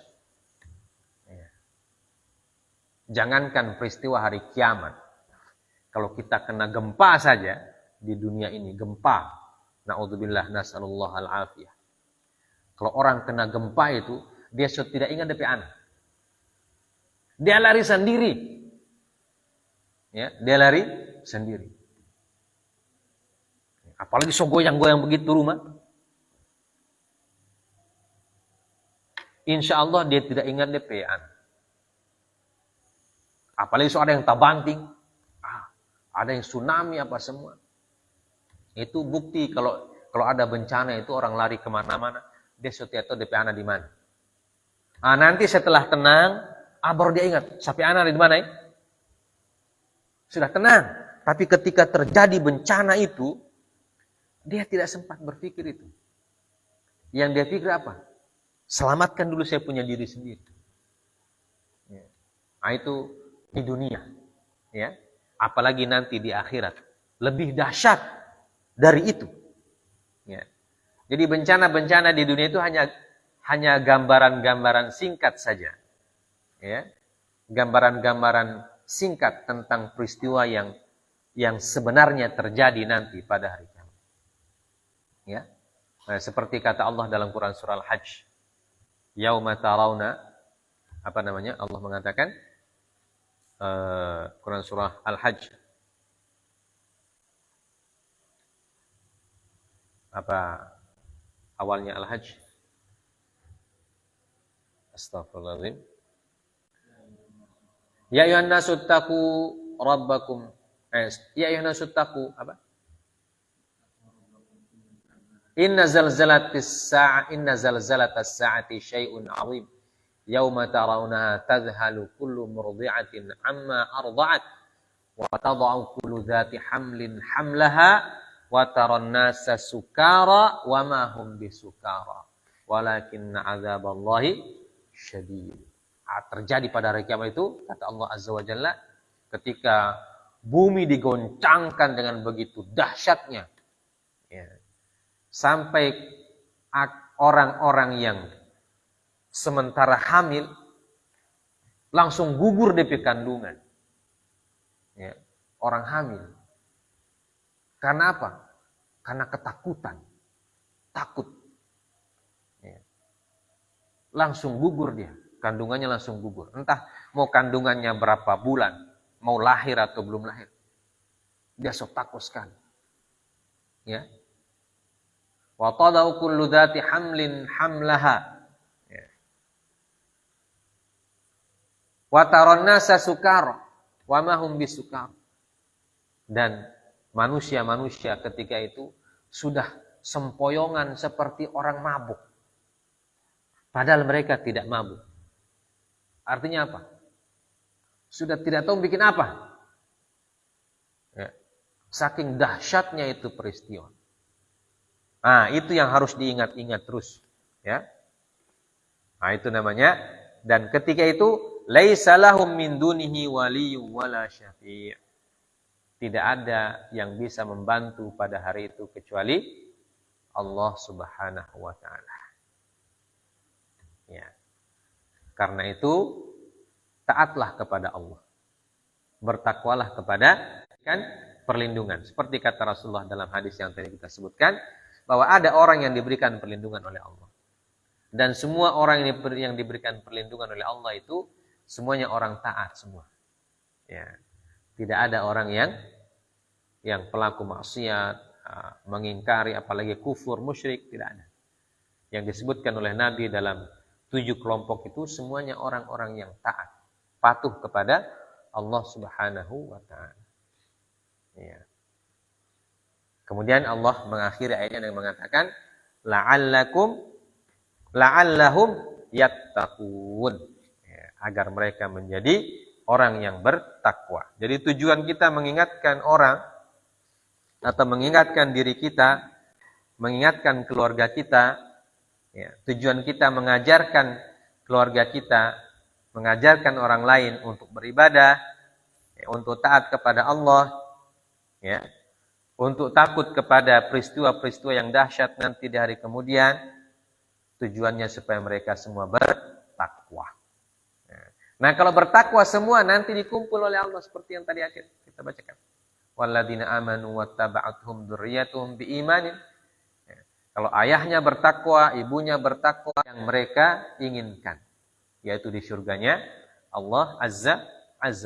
Jangankan peristiwa hari kiamat. Kalau kita kena gempa saja di dunia ini, gempa. Na'udzubillah, nas'alullah al-afiyah. Kalau orang kena gempa itu, dia sudah tidak ingat DP anak. Dia lari sendiri. Ya, dia lari sendiri. Apalagi so goyang-goyang begitu rumah. Insya Allah dia tidak ingat DP anak. Apalagi so ada yang tabanting, ada yang tsunami apa semua. Itu bukti kalau ada bencana itu orang lari kemana-mana, dia sudah tahu DP anak di mana. Nanti setelah tenang, baru dia ingat, sapi anak di mana ya? Sudah tenang. Tapi ketika terjadi bencana itu, dia tidak sempat berpikir itu. Yang dia pikir apa? Selamatkan dulu saya punya diri sendiri. Itu di dunia, ya. Apalagi nanti di akhirat lebih dahsyat dari itu. Ya. Jadi bencana-bencana di dunia itu hanya gambaran-gambaran singkat saja, ya. Gambaran-gambaran singkat tentang peristiwa yang sebenarnya terjadi nanti pada hari kiamat. Ya. Nah, seperti kata Allah dalam Quran surah Al-Hajj, yauma tarawna, Allah mengatakan Quran surah Al-Hajj awalnya Al-Hajj, astaghfirullahaladzim, ya ayyuhan nasu taqu rabbakum, ya ayyuhan nasu taqu inna zalzalatas sa'ati syai'un 'azim yauma tarawnaha tadhhalu kullu murdi'atin amma arda'at wa tad'u kullu dhati hamlin hamlaha wa taran nasa sukara wa ma hum bisukara walakinna 'adzaballahi syadid. Terjadi pada hari kiamat itu, kata Allah Azza wa Jalla, ketika bumi digoncangkan dengan begitu dahsyatnya, ya, sampai orang-orang yang sementara hamil langsung gugur DP kandungan. Ya, orang hamil. Karena apa? Karena ketakutan. Takut. Ya. Langsung gugur dia. Kandungannya langsung gugur. Entah mau kandungannya berapa bulan. Mau lahir atau belum lahir. Dia so takut sekali. Ya. Wa tadau kullu dhati hamlin hamlaha. Wa taran nasa sukara wa ma hum bisukar. Dan manusia-manusia ketika itu sudah sempoyongan seperti orang mabuk. Padahal mereka tidak mabuk. Artinya apa? Sudah tidak tahu bikin apa. Ya. Saking dahsyatnya itu peristiwa. Itu yang harus diingat-ingat terus. Ya. Itu namanya. Dan ketika itu laisa lahum min dunihi waliyyun wala syafi'. Tidak ada yang bisa membantu pada hari itu kecuali Allah Subhanahu wa taala. Ya. Karena itu taatlah kepada Allah. Bertakwalah kepada perlindungan. Seperti kata Rasulullah dalam hadis yang tadi kita sebutkan, bahwa ada orang yang diberikan perlindungan oleh Allah. Dan semua orang yang diberikan perlindungan oleh Allah itu semuanya orang taat semua. Ya. Tidak ada orang yang pelaku maksiat, mengingkari, apalagi kufur, musyrik, tidak ada. Yang disebutkan oleh Nabi dalam 7 kelompok itu semuanya orang-orang yang taat, patuh kepada Allah Subhanahu wa taala. Ya. Kemudian Allah mengakhiri ayatnya dengan mengatakan la'allahum yattaqun, ya, agar mereka menjadi orang yang bertakwa. Jadi tujuan kita mengingatkan orang atau mengingatkan diri kita, mengingatkan keluarga kita, ya, tujuan kita mengajarkan keluarga kita, mengajarkan orang lain untuk beribadah, ya, untuk taat kepada Allah, ya. untuk takut kepada peristiwa-peristiwa yang dahsyat nanti di hari kemudian, tujuannya supaya mereka semua bertakwa. Nah, kalau bertakwa semua nanti dikumpul oleh Allah seperti yang tadi akhir kita bacakan. Walladzina amanu wattaba'athum dzurriyyatuhum biimanin. Kalau ayahnya bertakwa, ibunya bertakwa, yang mereka inginkan, yaitu di surganya Allah Azza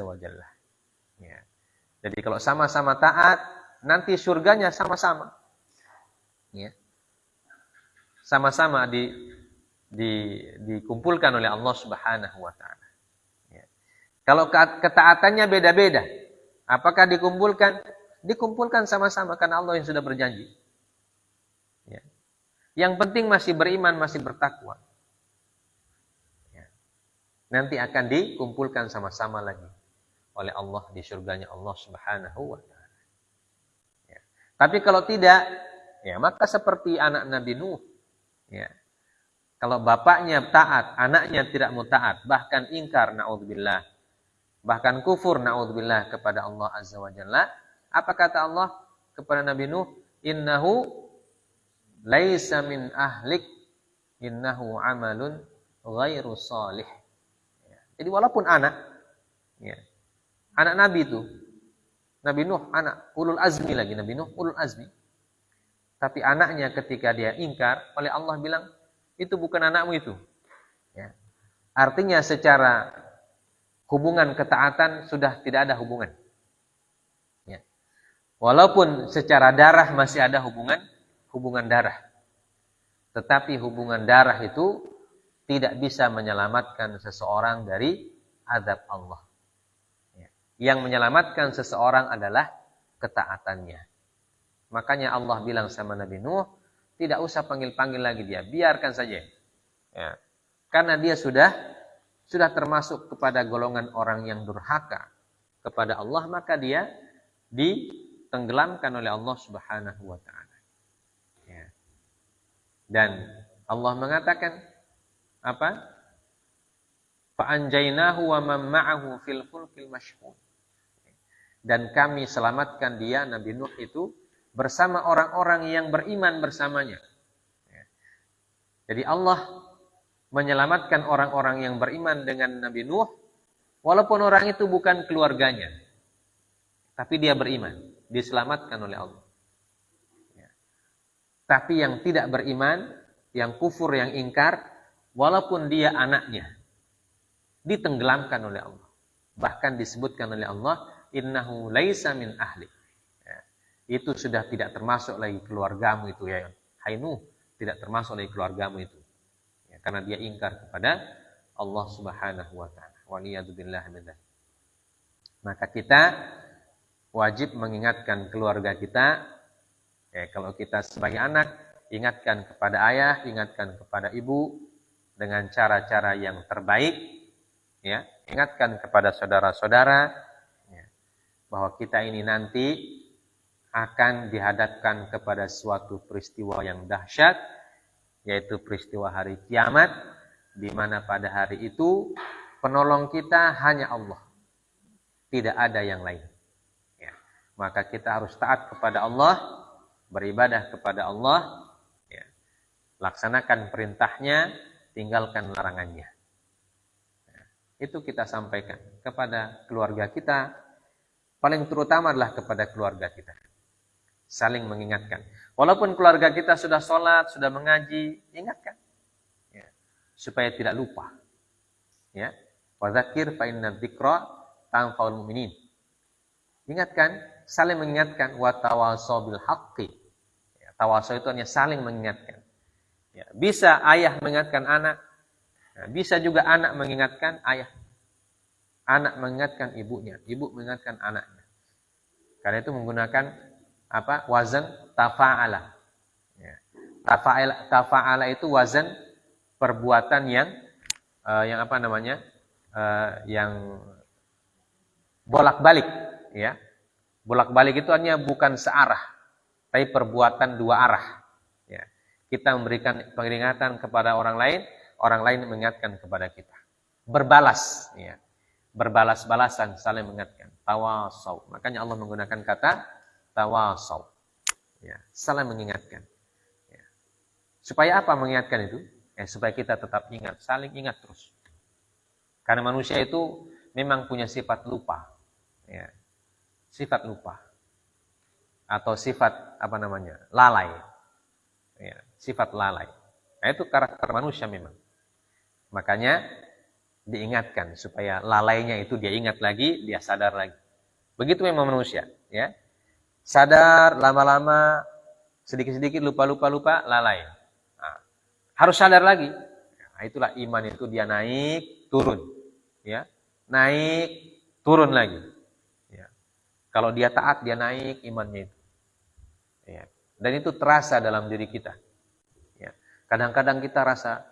wa Jalla. Ya. Jadi kalau sama-sama taat, nanti surganya sama-sama. Ya. Sama-sama dikumpulkan oleh Allah Subhanahu wa taala. Ya. Kalau ketaatannya beda-beda, apakah dikumpulkan? Dikumpulkan sama-sama karena Allah yang sudah berjanji. Ya. Yang penting masih beriman, masih bertakwa. Ya. Nanti akan dikumpulkan sama-sama lagi oleh Allah di surganya Allah Subhanahu wa taala. Ya. Tapi kalau tidak, ya maka seperti anak Nabi Nuh. Ya. Kalau bapaknya taat, anaknya tidak mau taat, bahkan ingkar, naudzubillah, bahkan kufur, naudzubillah, kepada Allah Azza wa Jalla. Apa kata Allah kepada Nabi Nuh? Innahu laisa min ahlik, innahu amalun ghairu salih. Ya. Jadi walaupun anak, ya, anak Nabi itu, Nabi Nuh, anak ulul azmi lagi, Nabi Nuh ulul azmi. Tapi anaknya ketika dia ingkar, oleh Allah bilang, itu bukan anakmu itu. Ya. Artinya secara hubungan ketaatan sudah tidak ada hubungan. Ya. Walaupun secara darah masih ada hubungan darah. Tetapi hubungan darah itu tidak bisa menyelamatkan seseorang dari azab Allah. Ya. Yang menyelamatkan seseorang adalah ketaatannya. Makanya Allah bilang sama Nabi Nuh, tidak usah panggil-panggil lagi dia, biarkan saja. Ya. Karena dia sudah termasuk kepada golongan orang yang durhaka kepada Allah, maka dia ditenggelamkan oleh Allah Subhanahu wa taala. Ya. Dan Allah mengatakan apa? Fa anjaynahu wa man ma'ahu fil fulkil mashhun. Dan kami selamatkan dia, Nabi Nuh itu, bersama orang-orang yang beriman bersamanya. Jadi Allah menyelamatkan orang-orang yang beriman dengan Nabi Nuh, walaupun orang itu bukan keluarganya, tapi dia beriman, diselamatkan oleh Allah. Tapi yang tidak beriman, yang kufur, yang ingkar, walaupun dia anaknya, ditenggelamkan oleh Allah. Bahkan disebutkan oleh Allah, innahu laisa min ahli. Itu sudah tidak termasuk lagi keluargamu itu, ya. Hai Nuh, tidak termasuk lagi keluargamu itu. Ya, karena dia ingkar kepada Allah Subhanahu wa taala. Waliyadzubillah min dzalik. Maka kita wajib mengingatkan keluarga kita. Ya, kalau kita sebagai anak, ingatkan kepada ayah, ingatkan kepada ibu dengan cara-cara yang terbaik. Ya, ingatkan kepada saudara-saudara, ya, bahwa kita ini nanti akan dihadapkan kepada suatu peristiwa yang dahsyat, yaitu peristiwa hari kiamat, di mana pada hari itu penolong kita hanya Allah, tidak ada yang lain. Ya. Maka kita harus taat kepada Allah, beribadah kepada Allah, ya. Laksanakan perintahnya, tinggalkan larangannya. Ya. Itu kita sampaikan kepada keluarga kita, paling terutama adalah kepada keluarga kita. Saling mengingatkan. Walaupun keluarga kita sudah sholat, sudah mengaji, ingatkan. Ya. Supaya tidak lupa. Ya. Wa dzakir fa inna dzikra tanfa'ul mu'minin. Ingatkan, saling mengingatkan. Wa tawasaw bil haqqi. Ya, tawasaw itu hanya saling mengingatkan. Ya. Bisa ayah mengingatkan anak. Ya. Bisa juga anak mengingatkan ayah. Anak mengingatkan ibunya. Ibu mengingatkan anaknya. Karena itu menggunakan wazan tafa'ala. Ya. Tafa'ala itu wazan perbuatan yang yang bolak-balik, ya. Bolak-balik itu hanya bukan searah, tapi perbuatan dua arah. Ya. Kita memberikan peringatan kepada orang lain mengingatkan kepada kita. Berbalas, ya. Berbalas-balasan, saling mengingatkan. Tawasaw. Makanya Allah menggunakan kata tawasaw. Ya, saling mengingatkan. Ya. Supaya apa mengingatkan itu? Supaya kita tetap ingat, saling ingat terus. Karena manusia itu memang punya sifat lupa. Ya. Sifat lupa. Atau sifat lalai. Ya. Sifat lalai. Nah, itu karakter manusia memang. Makanya diingatkan supaya lalainya itu dia ingat lagi, dia sadar lagi. Begitu memang manusia, ya. Sadar lama-lama, sedikit-sedikit lupa, lalai. Nah, harus sadar lagi. Nah, itulah iman itu dia naik, turun, ya. Naik, turun lagi. Ya. Kalau dia taat, dia naik imannya itu. Ya. Dan itu terasa dalam diri kita. Ya. Kadang-kadang kita rasa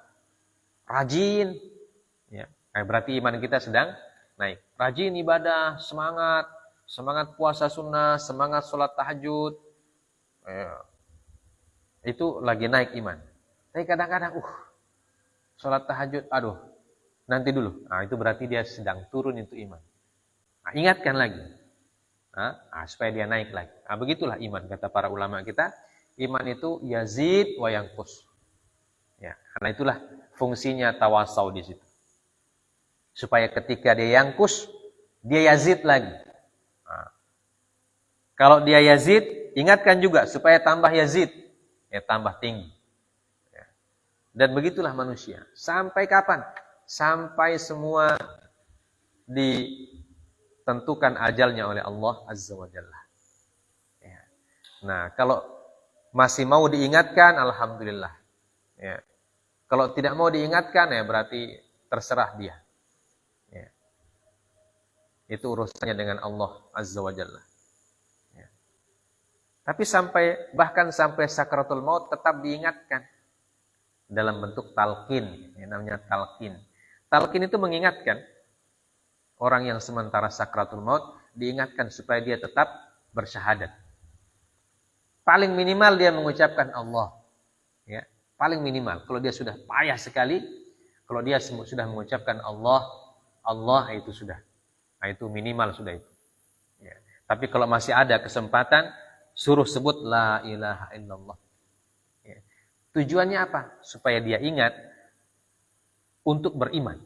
rajin, ya. Berarti iman kita sedang naik. Rajin ibadah, semangat puasa sunnah, semangat sholat tahajud. Ya. Itu lagi naik iman. Tapi kadang-kadang, sholat tahajud, nanti dulu. Nah, itu berarti dia sedang turun itu iman. Nah, ingatkan lagi. Supaya dia naik lagi. Nah, begitulah iman, kata para ulama kita. Iman itu yazid wa yanqus. Ya, karena itulah fungsinya tawasau di situ. Supaya ketika dia yanqus, dia yazid lagi. Nah, kalau dia yazid, ingatkan juga supaya tambah yazid. Ya, tambah tinggi. Ya. Dan begitulah manusia. Sampai kapan? Sampai semua ditentukan ajalnya oleh Allah Azza wa Jalla. Ya. Nah, kalau masih mau diingatkan, alhamdulillah. Ya. Kalau tidak mau diingatkan, ya berarti terserah dia. Ya. Itu urusannya dengan Allah Azza wa Jalla. Ya. Tapi bahkan sampai sakaratul maut tetap diingatkan dalam bentuk talqin, yang namanya talqin. Talqin itu mengingatkan orang yang sementara sakaratul maut, diingatkan supaya dia tetap bersyahadat. Paling minimal dia mengucapkan Allah. Ya, paling minimal. Kalau dia sudah payah sekali, kalau dia sudah mengucapkan Allah itu sudah. Nah, itu minimal sudah itu. Ya. Tapi kalau masih ada kesempatan, suruh sebut la ilaha illallah. Ya. Tujuannya apa? Supaya dia ingat untuk beriman.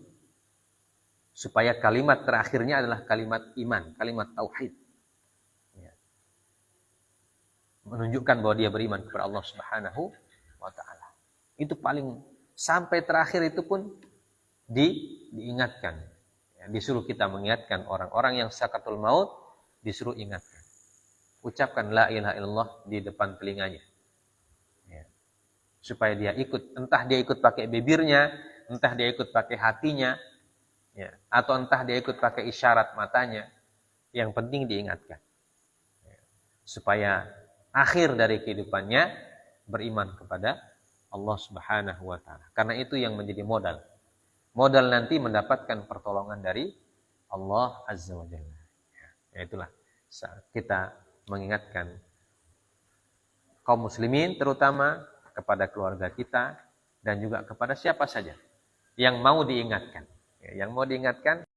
Supaya kalimat terakhirnya adalah kalimat iman, kalimat tauhid. Ya. Menunjukkan bahwa dia beriman kepada Allah Subhanahu wa ta'ala. Itu paling sampai terakhir itu pun diingatkan. Ya, disuruh kita mengingatkan orang-orang yang sakaratul maut, disuruh ingatkan. Ucapkan la ilaha illallah di depan telinganya. Ya. Supaya dia ikut, entah dia ikut pakai bibirnya, entah dia ikut pakai hatinya, ya, atau entah dia ikut pakai isyarat matanya, yang penting diingatkan. Ya. Supaya akhir dari kehidupannya beriman kepada Allah Subhanahu wa ta'ala. Karena itu yang menjadi modal. Modal nanti mendapatkan pertolongan dari Allah Azza wa Jalla. Ya, itulah saat kita mengingatkan kaum muslimin terutama kepada keluarga kita dan juga kepada siapa saja yang mau diingatkan. Ya, yang mau diingatkan